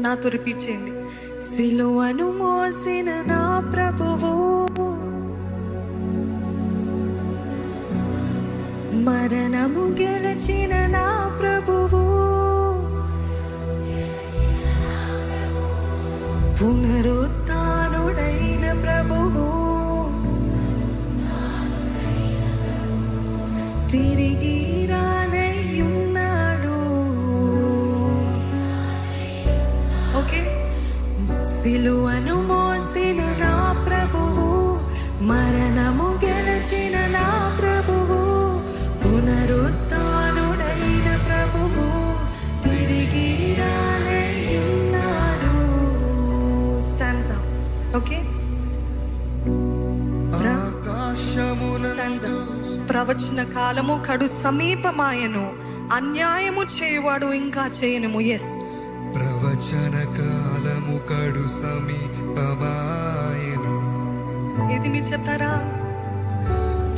నాతో రిపీట్ చేయండి. సిలువను మోసిన నా ప్రభువు, మరణము గెలిచిన నా ప్రభువు, పునరుత్థానుడైన ప్రభువు, తిరిగి రానయ్యున్నాడు. ఓకే, సిలువను మోసిన నా ప్రభువు, మరణము గెలిచిన నా ప్రభువు, పునరుత్థానుడైన ప్రభువు, తిరిగి రానయ్యున్నాడు. Stands up. ఓకే, ప్రవచన కాలము కడు సమీపమాయను, అన్యాయము చేయవాడు ఇంకా చేయనుము. ఎస్, ప్రవచన కాలము కడు సమీపమాయను. ఇది మీరు చెప్తారా?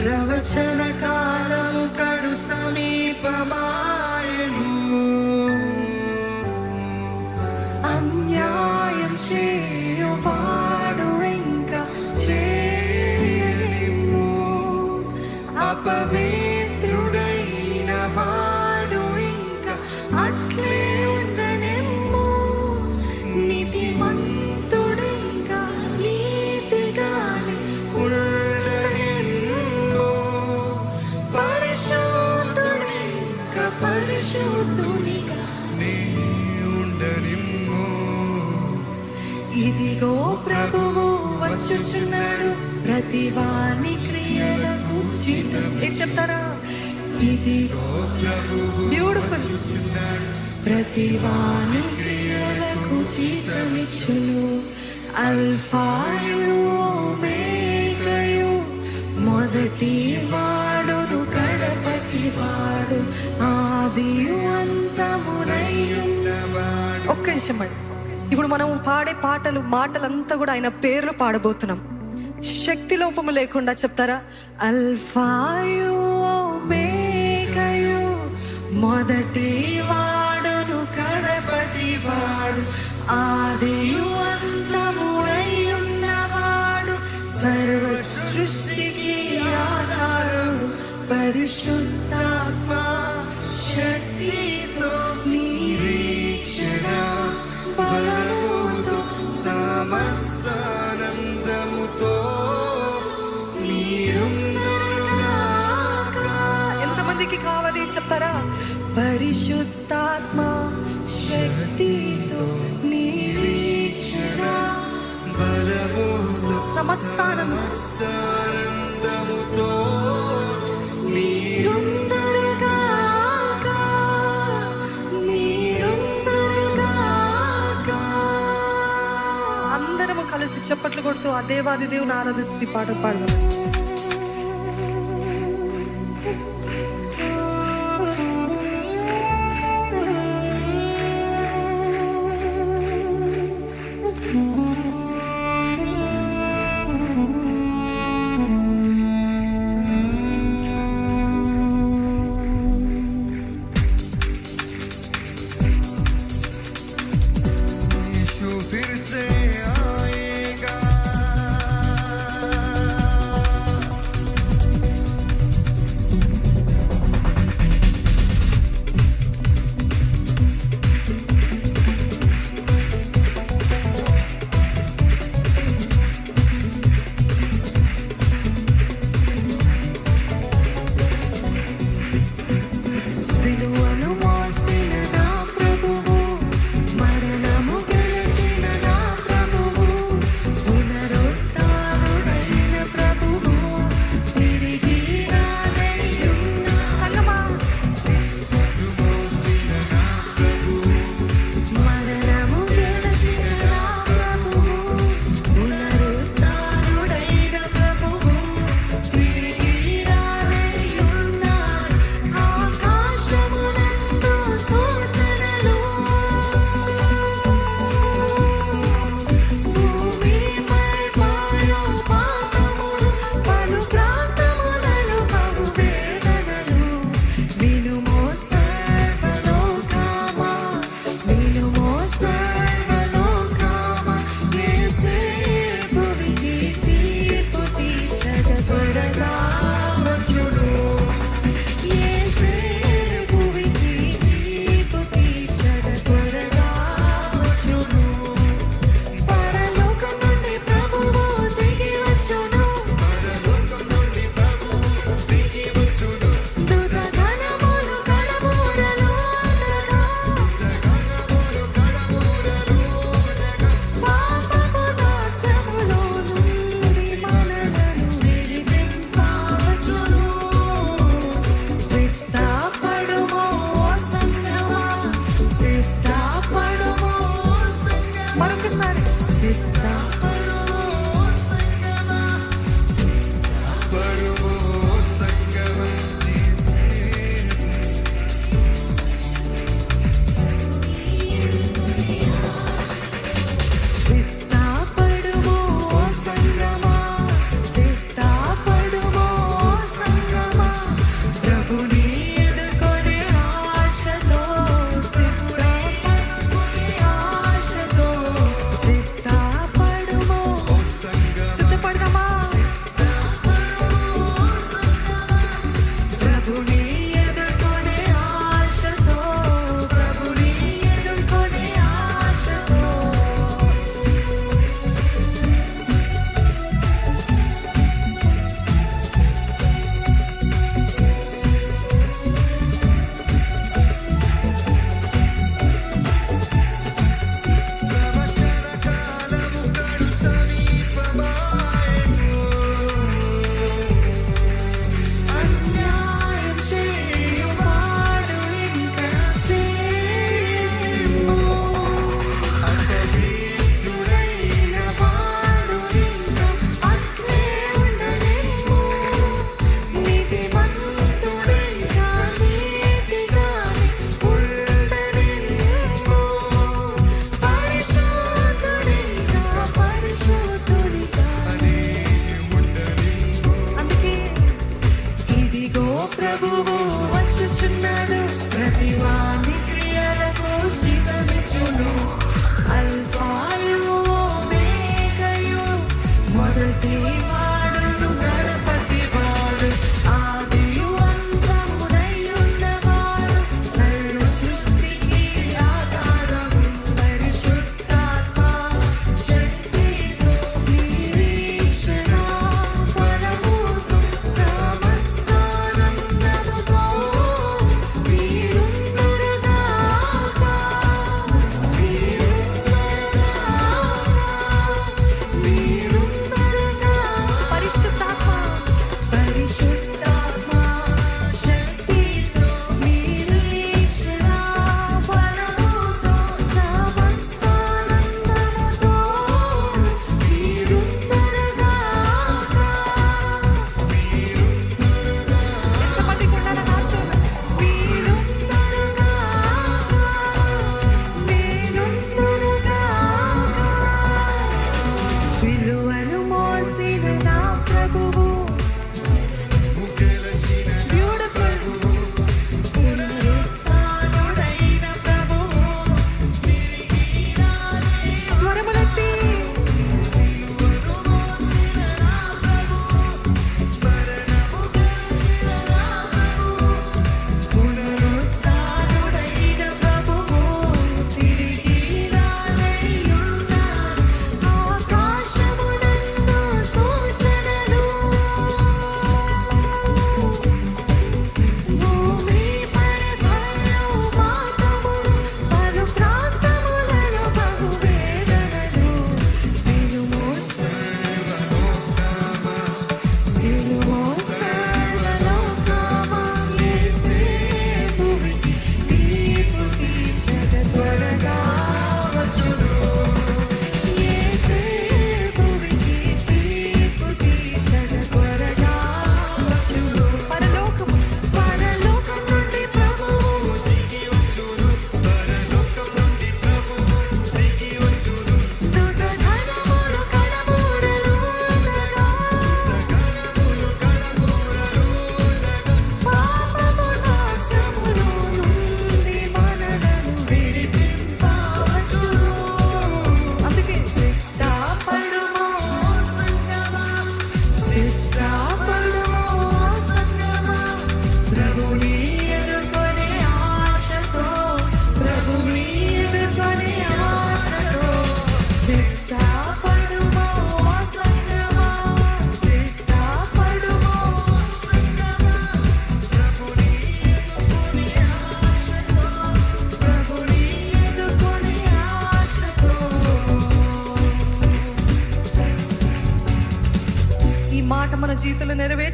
ప్రవచన కాలము కడు సమీపమాయను, అన్యాయం చేయువాడు ఇంకా చేయనిమ్ము, అపవిత్రుడైన వాడు ఇంకా అట్లే ఉండనిమ్ము, నీతిమంతుడింకా నీతిగానే ఉండనిమ్ము, పరిశుద్ధుడింకా పరిశుద్ధునిగా నీ ఉండనిమ్ము. ఇదిగో ప్రభువు వచ్చుచున్నాడు, ప్రతివాని క్రియలకు జీతం. ఏం చెప్తారా? ఇదిగో ప్రభువు బ్యూటిఫుల్, వచ్చుచున్నాడు, ప్రతివాని క్రియలకు జీతమిచ్చును. అల్ఫాయు ఓమేగయు, మొదటి వాడును కడపటి వాడు, ఆదియు అంతమునైయున్నవాడు. ఒక్క నిమిషం అండి. ఇప్పుడు మనం పాడే మాటలంతా కూడా ఆయన పేర్లు పాడబోతున్నాం. శక్తి లోపము లేకుండా చెప్తారా? అల్ఫాయు ఓమేగయు, మొదటి వాడును కడపటి వాడు, ఆదియు అంతమునైయున్నవాడు, సర్వ సృష్టికి ఆధారుడు, పరిశుద్ధాత్మ శక్తితో నిరీక్షణ బలముతో సమస్తానందముతో మీరుందురుగాక. ఎంతమందికి కావాలి చెప్తారా? పరిశుద్ధాత్మ శక్తితో నిరీక్షణ బలముతో సమస్తానందముతో మీరుందురుగాక. అందరము కలిసి చప్పట్లు కొడుతూ ఆ దేవాది దేవుని ఆరాధిస్తూ పాట పాడదాం. फिर से आएगा,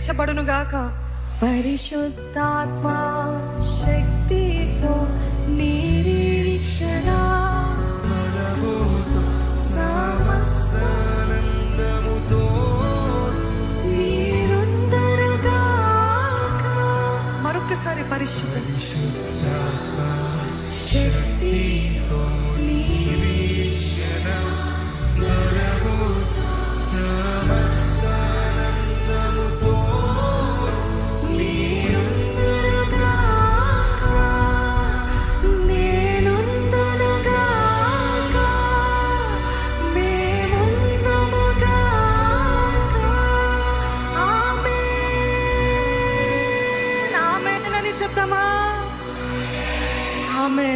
నెరవేర్చబడును గాక. పరిశుద్ధాత్మ శక్తితో నిరీక్షణ బలముతో సమస్తానందముతో మీరుందరు గాక. మరొకసారి పరిశుద్ధ పరిశుద్ధాత్మ శక్తితో నిరీక్షణ బలముతో సమస్తానందముతో మీరుందరు గాక. నేనుందును గాక. మేముందుము గాక. ఆమేన్. ఆమేన్ అని చెప్తామా? ఆమేన్.